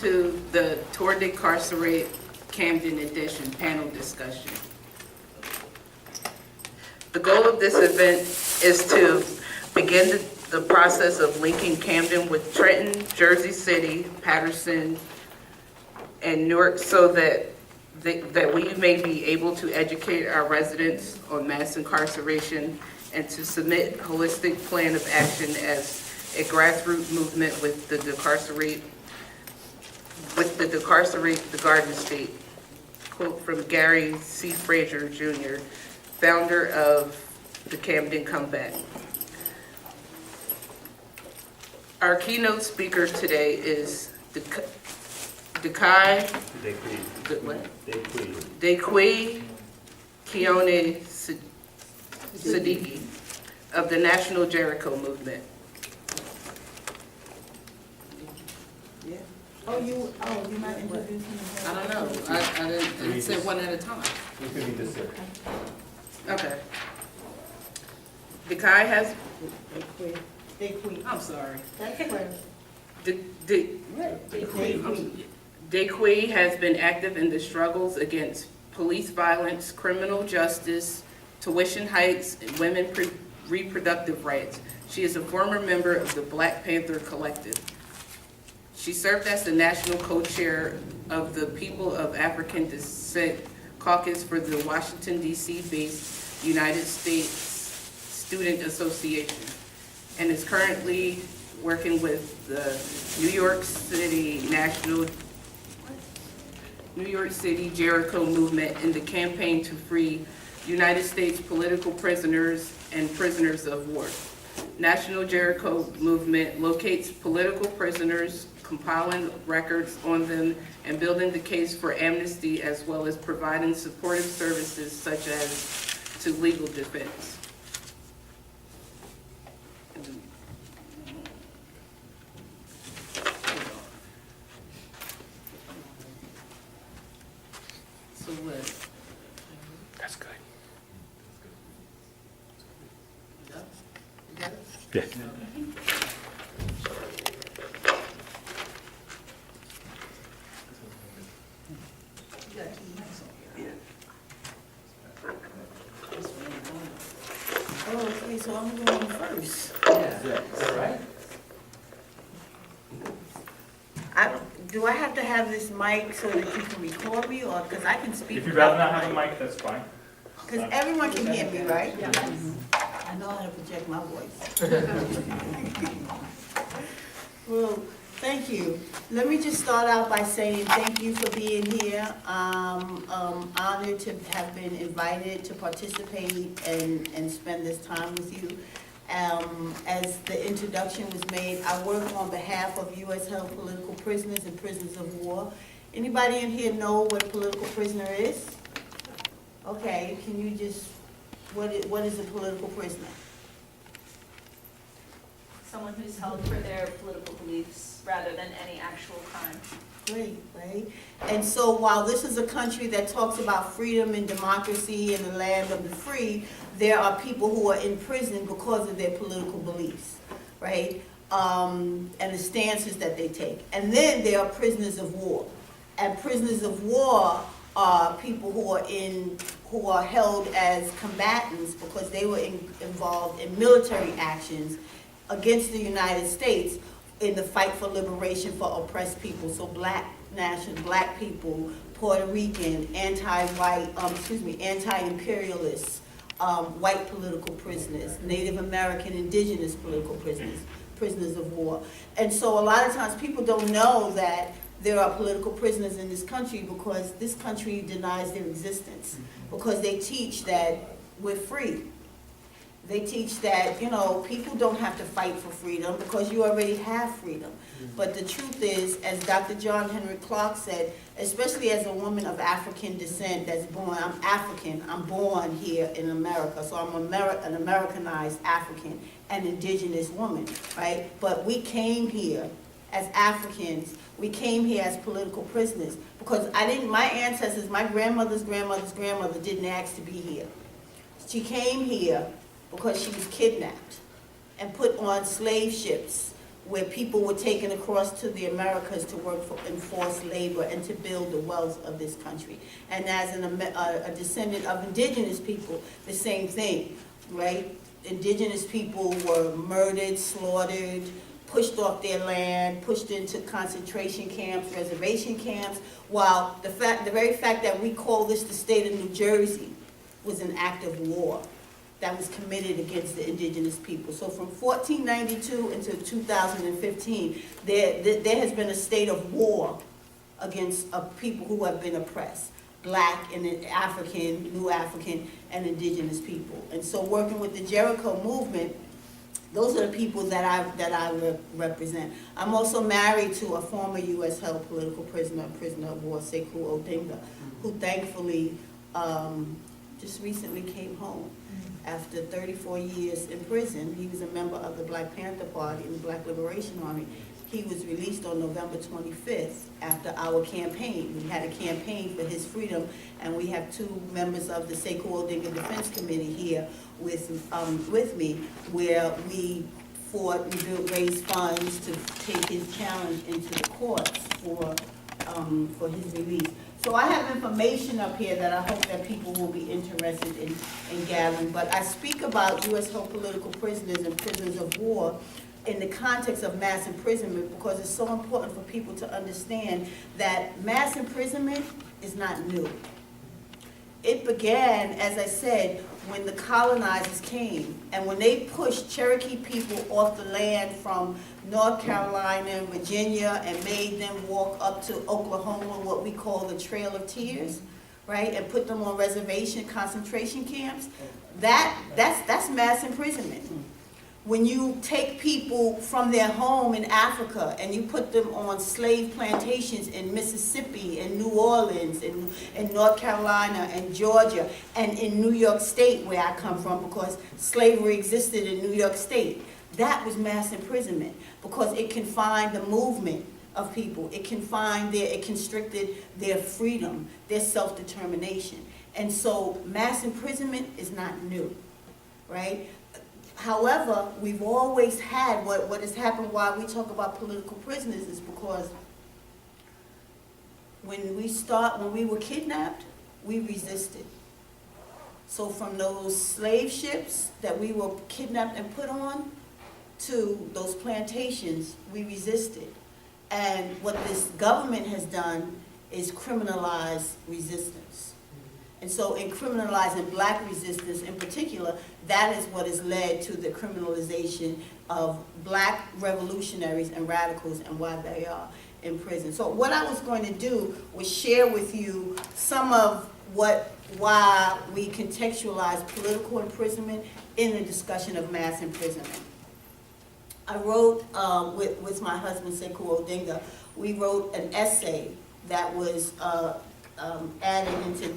to the Tour Decarcerate Camden edition panel discussion. The goal of this event is to begin the process of linking Camden with Trenton, Jersey City, Paterson, and Newark so that we may be able to educate our residents on mass incarceration and to submit a holistic plan of action as a grassroots movement with the Decarcerate the Garden State. Quote from Gary C. Frazier Jr., founder of the Camden Comeback. Our keynote speaker today is Dequi Kioni-Sadiki of the National Jericho Movement. You're not introducing yourself? I don't know. I didn't say one at a time. You can read this, sir. Okay. Dequi has, Dequi. I'm sorry. That's where. Dequi has been active in the struggles against police violence, criminal justice, tuition hikes, and women's reproductive rights. She is a former member of the Black Panther Collective. She served as the national co-chair of the People of African Descent Caucus for the Washington, D.C.-based United States Student Association and is currently working with the New York City Jericho movement in the campaign to free United States political prisoners and prisoners of war. National Jericho movement locates political prisoners, compiling records on them, and building the case for amnesty, as well as providing supportive services such as to legal defense. So what? That's good. You got it? Yeah. Oh, okay, so I'm going first. Is that right? Do I have to have this mic so that you can record me, or, because I can speak? If you'd rather not have a mic, that's fine. Because everyone can hear me, right? Yes. I know how to project my voice. Well, thank you. Let me just start out by saying thank you for being here. I'm honored to have been invited to participate and spend this time with you. As the introduction was made, I work on behalf of U.S. held political prisoners and prisoners of war. Anybody in here know what a political prisoner is? Okay, can you just, what is a political prisoner? Someone who's held for their political beliefs rather than any actual crime. Great, right? And so while this is a country that talks about freedom and democracy and the land of the free, there are people who are in prison because of their political beliefs, right? And the stances that they take. And then there are prisoners of war. And prisoners of war are people who are held as combatants because they were involved in military actions against the United States in the fight for liberation for oppressed people. So black people, Puerto Rican, anti-imperialists, white political prisoners, Native American, indigenous political prisoners, prisoners of war. And so a lot of times people don't know that there are political prisoners in this country because this country denies their existence, because they teach that we're free. They teach that, people don't have to fight for freedom because you already have freedom. But the truth is, as Dr. John Henrik Clarke said, especially as a woman of African descent that's born, I'm African, I'm born here in America, so I'm an Americanized African and indigenous woman, right? But we came here as Africans, we came here as political prisoners because my ancestors, my grandmother's grandmother's grandmother didn't ask to be here. She came here because she was kidnapped and put on slave ships where people were taken across to the Americas to work for enforced labor and to build the wealth of this country. And as a descendant of indigenous people, the same thing, right? Indigenous people were murdered, slaughtered, pushed off their land, pushed into concentration camps, reservation camps, while the very fact that we call this the state of New Jersey was an act of war that was committed against the indigenous people. So from 1492 until 2015, there has been a state of war against people who have been oppressed, Black and African, New African, and indigenous people. And so working with the Jericho movement, those are the people that I represent. I'm also married to a former U.S. held political prisoner of war, Sekou Odinga, who thankfully just recently came home after 34 years in prison. He was a member of the Black Panther Party and the Black Liberation Army. He was released on November 25th after our campaign. We had a campaign for his freedom, and we have two members of the Sekou Odinga Defense Committee here with me, where we fought and raised funds to take his challenge into the courts for his release. So I have information up here that I hope that people will be interested in gathering. But I speak about U.S. held political prisoners and prisoners of war in the context of mass imprisonment, because it's so important for people to understand that mass imprisonment is not new. It began, as I said, when the colonizers came, and when they pushed Cherokee people off the land from North Carolina and Virginia and made them walk up to Oklahoma, what we call the Trail of Tears, right, and put them on reservation concentration camps, that's mass imprisonment. When you take people from their home in Africa and you put them on slave plantations in Mississippi and New Orleans and North Carolina and Georgia and in New York State, where I come from, because slavery existed in New York State, that was mass imprisonment, because it confined the movement of people. It constricted their freedom, their self-determination. And so mass imprisonment is not new, right? However, we've always had what has happened. Why we talk about political prisoners is because when we were kidnapped, we resisted. So from those slave ships that we were kidnapped and put on to those plantations, we resisted. And what this government has done is criminalize resistance. And so in criminalizing Black resistance in particular, that is what has led to the criminalization of Black revolutionaries and radicals and why they are in prison. So what I was going to do was share with you some of why we contextualize political imprisonment in the discussion of mass imprisonment. I wrote, with my husband Sekou Odinga, we wrote an essay that was added into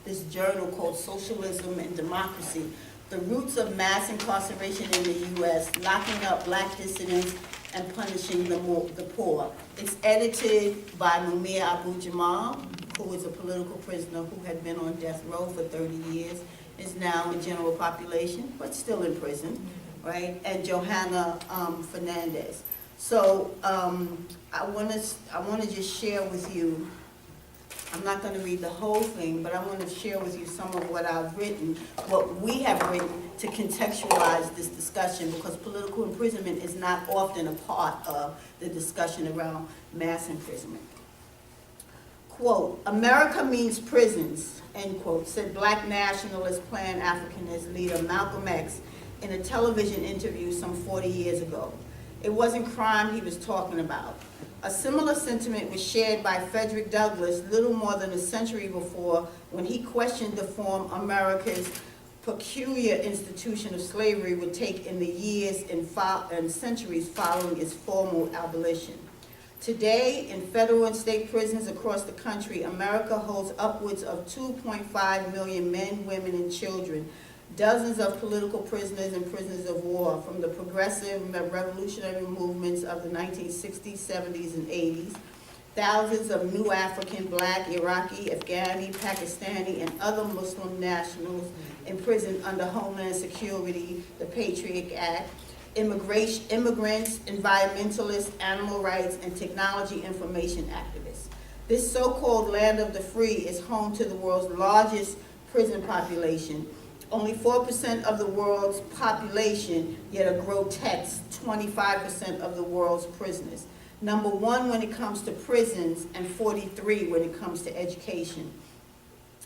this journal called Socialism and Democracy: The Roots of Mass Incarceration in the U.S., Locking Up Black Dissidents and Punishing the Poor. It's edited by Mumia Abu-Jamal, who is a political prisoner who had been on death row for 30 years, is now in general population, but still in prison, right? And Johanna Fernandez. So I want to just share with you. I'm not going to read the whole thing, but I want to share with you some of what I've written, what we have written to contextualize this discussion, because political imprisonment is not often a part of the discussion around mass imprisonment. Quote, "America means prisons," end quote, said Black nationalist Pan-Africanist leader Malcolm X in a television interview some 40 years ago. It wasn't crime he was talking about. A similar sentiment was shared by Frederick Douglass little more than a century before, when he questioned the form America's peculiar institution of slavery would take in the years and centuries following its formal abolition. Today, in federal and state prisons across the country, America holds upwards of 2.5 million men, women, and children, dozens of political prisoners and prisoners of war from the progressive revolutionary movements of the 1960s, 70s, and 80s, thousands of new African, Black, Iraqi, Afghani, Pakistani, and other Muslim nationals imprisoned under Homeland Security, the Patriot Act, immigrants, environmentalists, animal rights, and technology information activists. This so-called land of the free is home to the world's largest prison population. Only 4% of the world's population, yet a grotesque 25% of the world's prisoners. Number 1 when it comes to prisons, and 43 when it comes to education.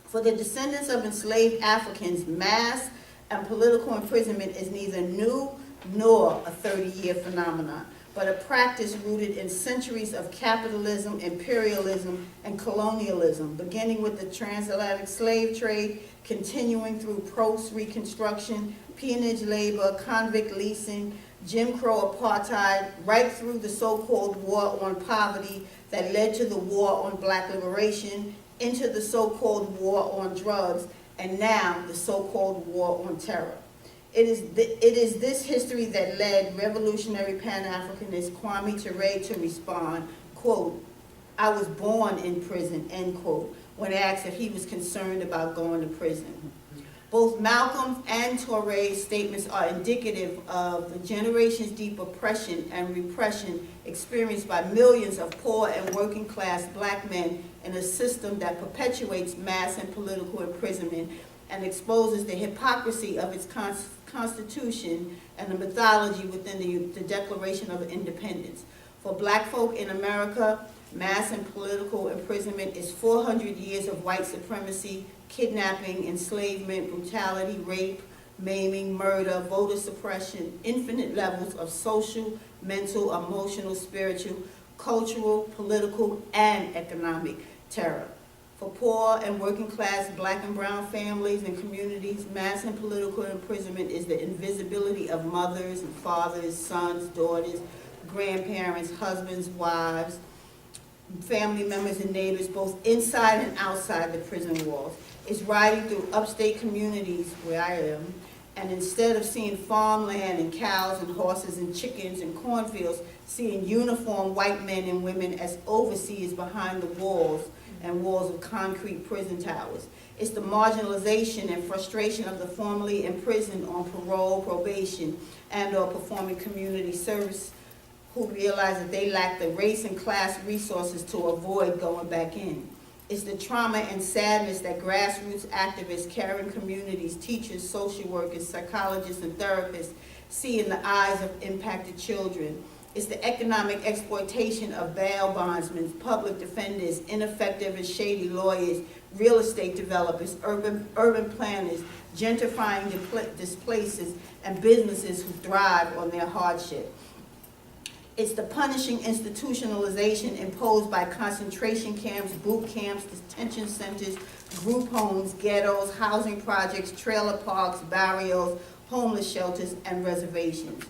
For the descendants of enslaved Africans, mass and political imprisonment is neither new nor a 30-year phenomenon, but a practice rooted in centuries of capitalism, imperialism, and colonialism, beginning with the transatlantic slave trade, continuing through post-Reconstruction, peonage labor, convict leasing, Jim Crow apartheid, right through the so-called war on poverty that led to the war on black liberation, into the so-called war on drugs, and now the so-called war on terror. It is this history that led revolutionary Pan-Africanist Kwame Ture to respond, quote, "I was born in prison," end quote, when asked if he was concerned about going to prison. Both Malcolm and Toure's statements are indicative of the generations deep oppression and repression experienced by millions of poor and working class black men in a system that perpetuates mass and political imprisonment and exposes the hypocrisy of its constitution and the mythology within the Declaration of Independence. For black folk in America, mass and political imprisonment is 400 years of white supremacy, kidnapping, enslavement, brutality, rape, maiming, murder, voter suppression, infinite levels of social, mental, emotional, spiritual, cultural, political, and economic terror. For poor and working class black and brown families and communities, mass and political imprisonment is the invisibility of mothers and fathers, sons, daughters, grandparents, husbands, wives, family members and neighbors, both inside and outside the prison walls. It's riding through upstate communities where I am, and instead of seeing farmland and cows and horses and chickens and cornfields, seeing uniformed white men and women as overseers behind the walls and walls of concrete prison towers. It's the marginalization and frustration of the formerly imprisoned on parole, probation, and or performing community service who realize that they lack the race and class resources to avoid going back in. It's the trauma and sadness that grassroots activists, caring communities, teachers, social workers, psychologists, and therapists see in the eyes of impacted children. It's the economic exploitation of bail bondsmen, public defenders, ineffective and shady lawyers, real estate developers, urban planners, gentrifying displaces, and businesses who thrive on their hardship. It's the punishing institutionalization imposed by concentration camps, boot camps, detention centers, group homes, ghettos, housing projects, trailer parks, barrios, homeless shelters, and reservations.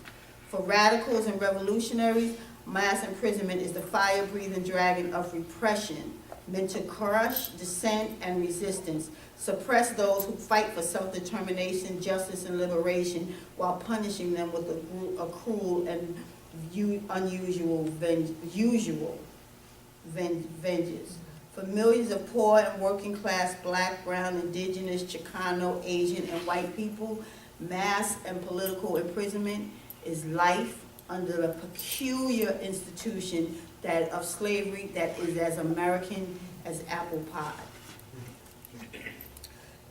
For radicals and revolutionaries, mass imprisonment is the fire-breathing dragon of repression, meant to crush dissent and resistance, suppress those who fight for self-determination, justice, and liberation, while punishing them with a cruel and unusual vengeance. For millions of poor and working class black, brown, indigenous, Chicano, Asian, and white people, mass and political imprisonment is life under a peculiar institution of slavery that is as American as apple pie.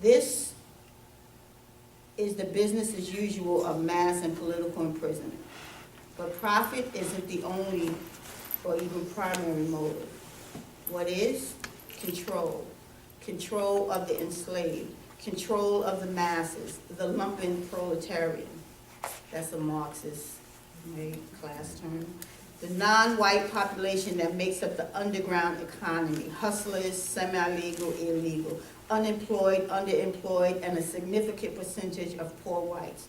This is the business as usual of mass and political imprisonment. But profit isn't the only or even primary motive. What is? Control. Control of the enslaved. Control of the masses, the lumpen proletarian. That's a Marxist class term. The non-white population that makes up the underground economy, hustlers, semi-legal, illegal, unemployed, underemployed, and a significant percentage of poor whites.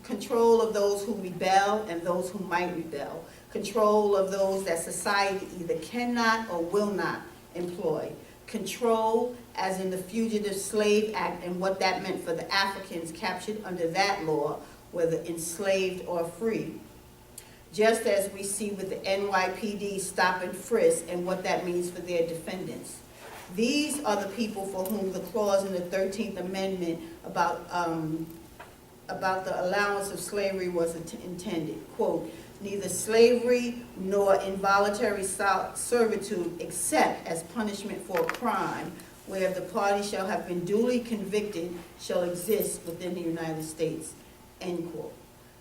Control of those who rebel and those who might rebel. Control of those that society either cannot or will not employ. Control, as in the Fugitive Slave Act and what that meant for the Africans captured under that law, whether enslaved or free. Just as we see with the NYPD stop and frisk and what that means for their defendants. These are the people for whom the clause in the 13th Amendment about about the allowance of slavery was intended. Quote, neither slavery nor involuntary servitude except as punishment for a crime where the party shall have been duly convicted shall exist within the United States, end quote.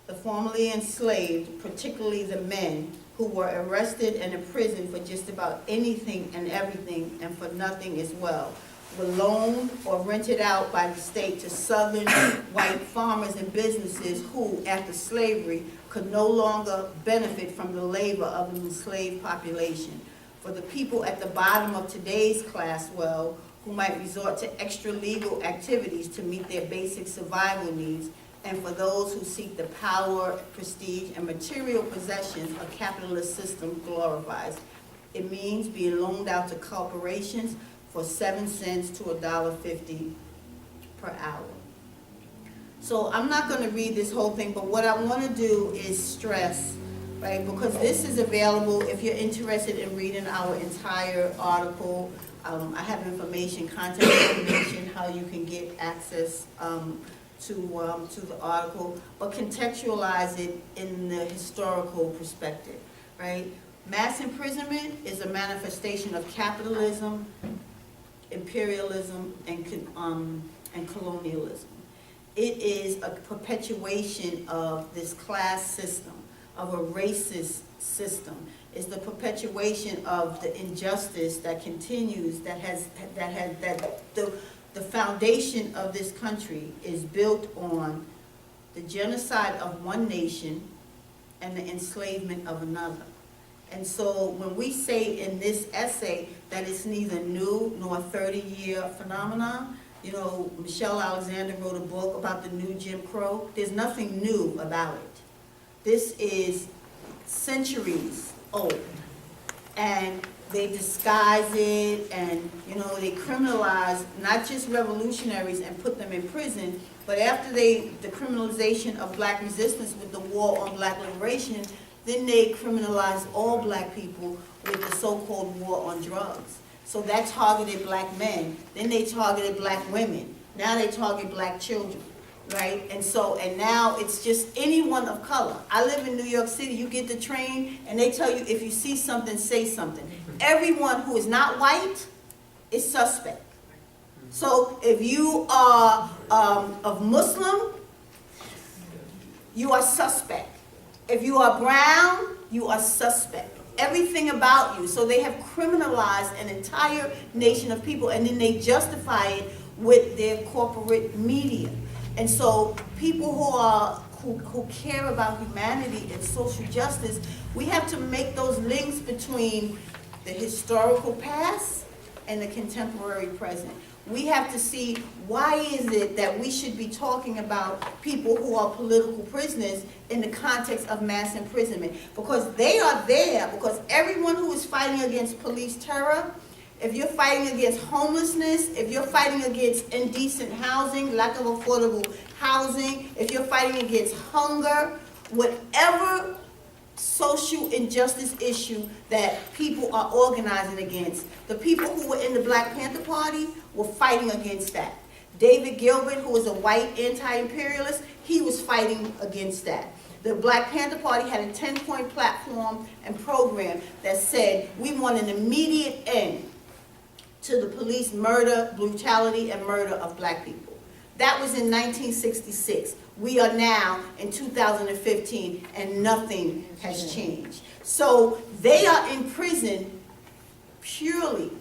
The formerly enslaved, particularly the men who were arrested and imprisoned for just about anything and everything and for nothing as well, were loaned or rented out by the state to southern white farmers and businesses who, after slavery, could no longer benefit from the labor of the enslaved population. For the people at the bottom of today's class, well, who might resort to extra legal activities to meet their basic survival needs, and for those who seek the power, prestige, and material possessions a capitalist system glorifies. It means being loaned out to corporations for 7 cents to $1.50 per hour. So I'm not going to read this whole thing, but what I want to do is stress, right, because this is available if you're interested in reading our entire article. I have information, contact information, how you can get access to the article, but contextualize it in the historical perspective, right? Mass imprisonment is a manifestation of capitalism, imperialism, and colonialism. It is a perpetuation of this class system, of a racist system. It's the perpetuation of the injustice that continues, the foundation of this country is built on the genocide of one nation and the enslavement of another. And so when we say in this essay that it's neither new nor a 30-year phenomenon, you know, Michelle Alexander wrote a book about the new Jim Crow. There's nothing new about it. This is centuries old. And they disguise it and, you know, they criminalize not just revolutionaries and put them in prison, but after the criminalization of black resistance with the war on black liberation, then they criminalize all black people with the so-called war on drugs. So that targeted black men. Then they targeted black women. Now they target black children, right? And now it's just anyone of color. I live in New York City. You get the train and they tell you if you see something, say something. Everyone who is not white is suspect. So if you are of Muslim, you are suspect. If you are brown, you are suspect. Everything about you. So they have criminalized an entire nation of people, and then they justify it with their corporate media. And so people who care about humanity and social justice, we have to make those links between the historical past and the contemporary present. We have to see why is it that we should be talking about people who are political prisoners in the context of mass imprisonment. Because they are there, because everyone who is fighting against police terror, if you're fighting against homelessness, if you're fighting against indecent housing, lack of affordable housing, if you're fighting against hunger, whatever social injustice issue that people are organizing against, the people who were in the Black Panther Party were fighting against that. David Gilbert, who was a white anti-imperialist, he was fighting against that. The Black Panther Party had a 10-point platform and program that said we want an immediate end to the police murder, brutality, and murder of black people. That was in 1966. We are now in 2015, and nothing has changed. So they are in prison purely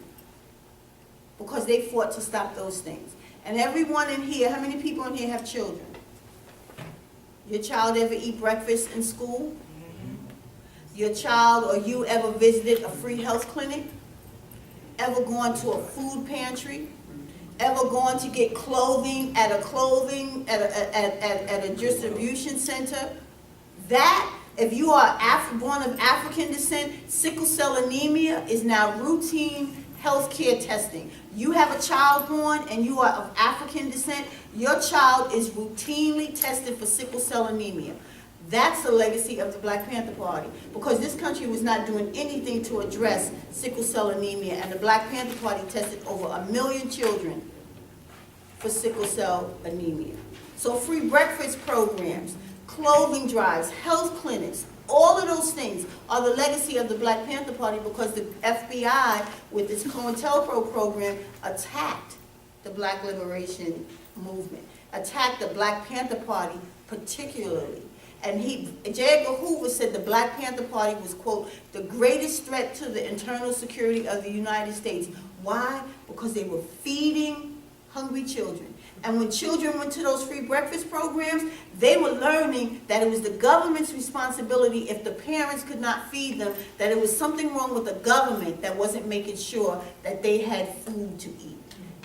because they fought to stop those things. And everyone in here, how many people in here have children? Your child ever eat breakfast in school? Your child or you ever visited a free health clinic? Ever gone to a food pantry? Ever gone to get clothing at a distribution center? That, if you are born of African descent, sickle cell anemia is now routine health care testing. You have a child born and you are of African descent, your child is routinely tested for sickle cell anemia. That's the legacy of the Black Panther Party, because this country was not doing anything to address sickle cell anemia, and the Black Panther Party tested over 1 million children for sickle cell anemia. So free breakfast programs, clothing drives, health clinics, all of those things are the legacy of the Black Panther Party because the FBI, with its COINTELPRO program, attacked the Black Liberation Movement, attacked the Black Panther Party particularly. And J. Edgar Hoover said the Black Panther Party was, quote, the greatest threat to the internal security of the United States. Why? Because they were feeding hungry children. And when children went to those free breakfast programs, they were learning that it was the government's responsibility if the parents could not feed them, that it was something wrong with the government that wasn't making sure that they had food to eat.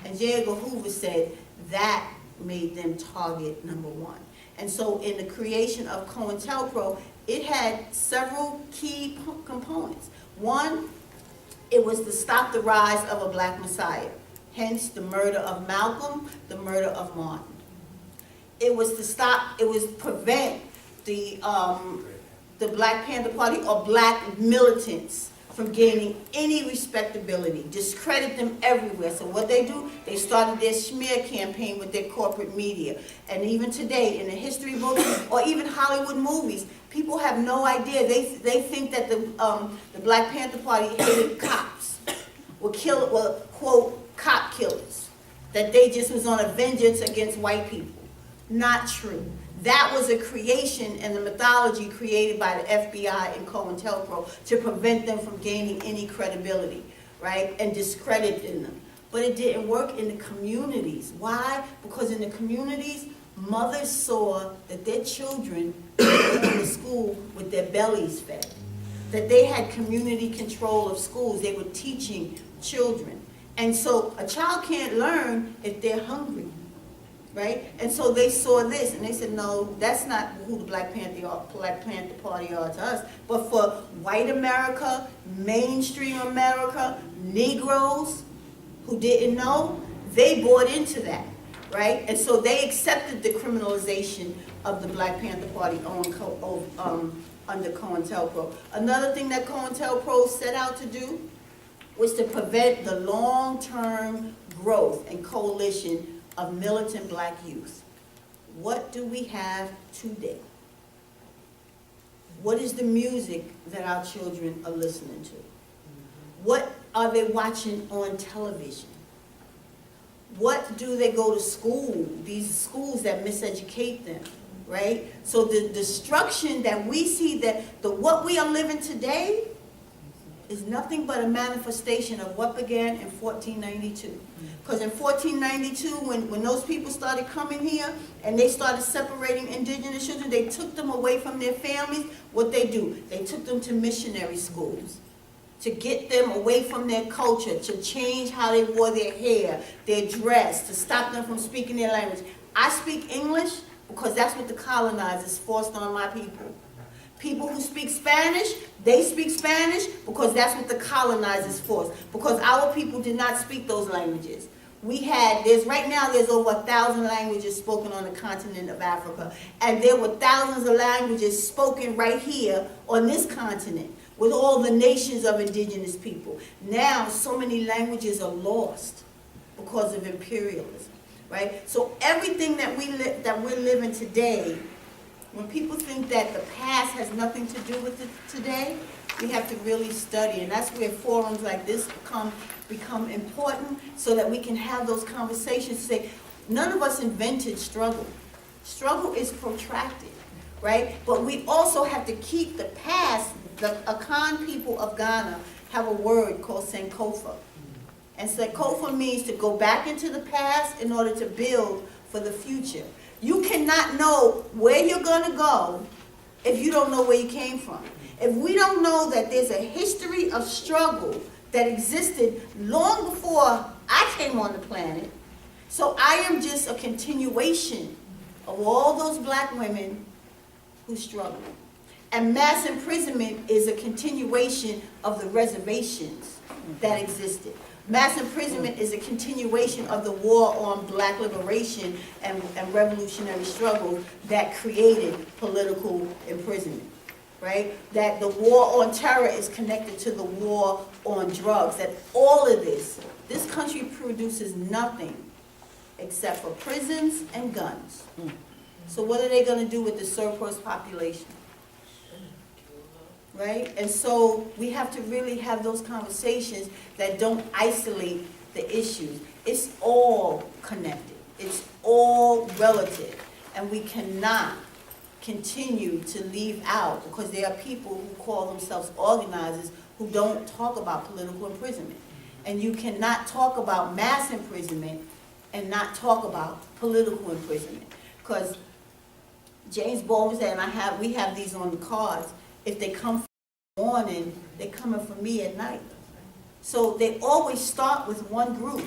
And J. Edgar Hoover said that made them target number one. And so in the creation of COINTELPRO, it had several key components. One, it was to stop the rise of a Black Messiah. Hence the murder of Malcolm, the murder of Martin. It was to prevent the Black Panther Party or Black militants from gaining any respectability, discredit them everywhere. So what they do, they started their smear campaign with their corporate media. And even today, in the history books or even Hollywood movies, people have no idea. They think that the Black Panther Party hated cops, were quote, cop killers, that they just was on a vengeance against white people. Not true. That was a creation and the mythology created by the FBI and COINTELPRO to prevent them from gaining any credibility, right, and discrediting them. But it didn't work in the communities. Why? Because in the communities, mothers saw that their children were going to school with their bellies fed, that they had community control of schools. They were teaching children. And so a child can't learn if they're hungry, right? And so they saw this and they said, no, that's not who the Black Panther Party are to us. But for white America, mainstream America, Negroes who didn't know, they bought into that, right? And so they accepted the criminalization of the Black Panther Party under COINTELPRO. Another thing that COINTELPRO set out to do was to prevent the long-term growth and coalition of militant Black youth. What do we have today? What is the music that our children are listening to? What are they watching on television? What do they go to school, these schools that miseducate them, right? So the destruction that we see, that what we are living today is nothing but a manifestation of what began in 1492. Because in 1492, when those people started coming here and they started separating indigenous children, they took them away from their families. What they do? They took them to missionary schools to get them away from their culture, to change how they wore their hair, their dress, to stop them from speaking their language. I speak English because that's what the colonizers forced on my people. People who speak Spanish, they speak Spanish because that's what the colonizers forced. Because our people did not speak those languages. Right now there's over 1,000 languages spoken on the continent of Africa. And there were thousands of languages spoken right here on this continent with all the nations of indigenous people. Now so many languages are lost because of imperialism, right? So everything that we're living today, when people think that the past has nothing to do with it today, we have to really study. And that's where forums like this become important so that we can have those conversations. Say, none of us invented struggle. Struggle is protracted, right? But we also have to keep the past. The Akan people of Ghana have a word called Sankofa. And Sankofa means to go back into the past in order to build for the future. You cannot know where you're going to go if you don't know where you came from. If we don't know that there's a history of struggle that existed long before I came on the planet, so I am just a continuation of all those Black women who struggled. And mass imprisonment is a continuation of the reservations that existed. Mass imprisonment is a continuation of the war on Black liberation and revolutionary struggle that created political imprisonment, right? That the war on terror is connected to the war on drugs. That all of this country produces nothing except for prisons and guns. So what are they gonna do with the surplus population? Right? And so we have to really have those conversations that don't isolate the issues. It's all connected. It's all relative. And we cannot continue to leave out, because there are people who call themselves organizers who don't talk about political imprisonment. And you cannot talk about mass imprisonment and not talk about political imprisonment. Because James Baldwin said, and we have these on the cards, if they come for morning, they're coming for me at night. So they always start with one group,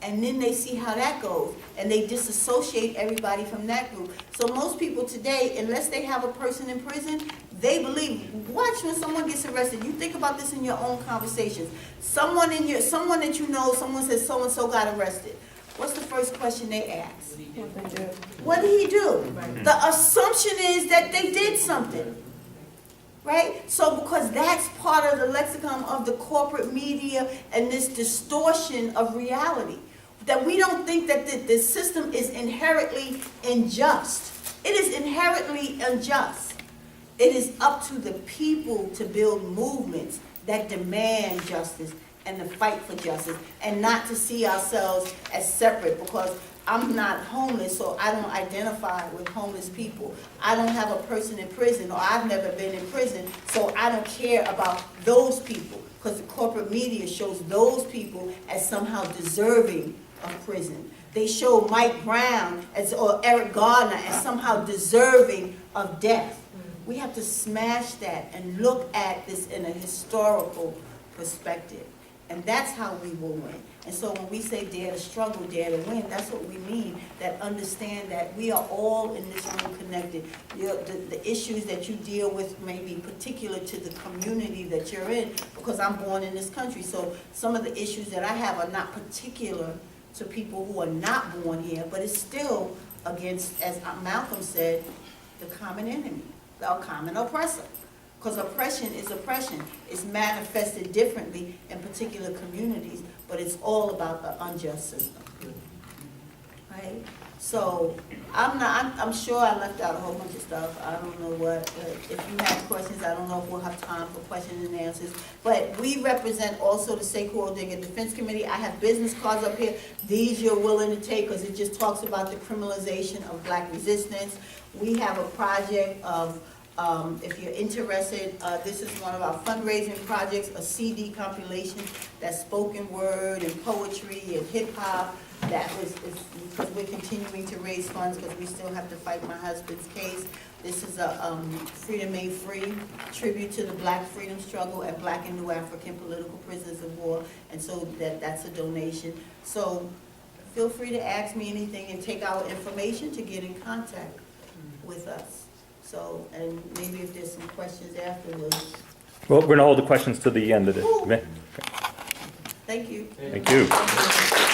and then they see how that goes, and they disassociate everybody from that group. So most people today, unless they have a person in prison, they believe, watch when someone gets arrested. You think about this in your own conversations. Someone that you know, someone says so-and-so got arrested. What's the first question they ask? What did he do? The assumption is that they did something. Right? So because that's part of the lexicon of the corporate media and this distortion of reality. That we don't think that the system is inherently unjust. It is inherently unjust. It is up to the people to build movements that demand justice and to fight for justice, and not to see ourselves as separate, because I'm not homeless, so I don't identify with homeless people. I don't have a person in prison, or I've never been in prison, so I don't care about those people, because the corporate media shows those people as somehow deserving of prison. They show Mike Brown or Eric Garner as somehow deserving of death. We have to smash that and look at this in a historical perspective. And that's how we will win. And so when we say dare to struggle, dare to win, that's what we mean. That understand that we are all in this room connected. The issues that you deal with may be particular to the community that you're in, because I'm born in this country. So some of the issues that I have are not particular to people who are not born here, but it's still against, as Malcolm said, the common enemy, the common oppressor. Because oppression is oppression. It's manifested differently in particular communities, but it's all about the unjust system. Right? So I'm sure I left out a whole bunch of stuff. I don't know what, if you have questions, I don't know if we'll have time for questions and answers. But we represent also the Sekou Odinga Defense Committee. I have business cards up here. These you're willing to take because it just talks about the criminalization of black resistance. We have a project of, if you're interested, this is one of our fundraising projects, a CD compilation that's spoken word and poetry and hip hop. That was because we're continuing to raise funds because we still have to fight my husband's case. This is a Freedom Made Free tribute to the Black freedom struggle and Black and New African political prisoners of war, and so that's a donation. So feel free to ask me anything and take our information to get in contact with us. So, and maybe if there's some questions afterwards. Well, we're going to hold the questions to the end of this. Thank you. Thank you.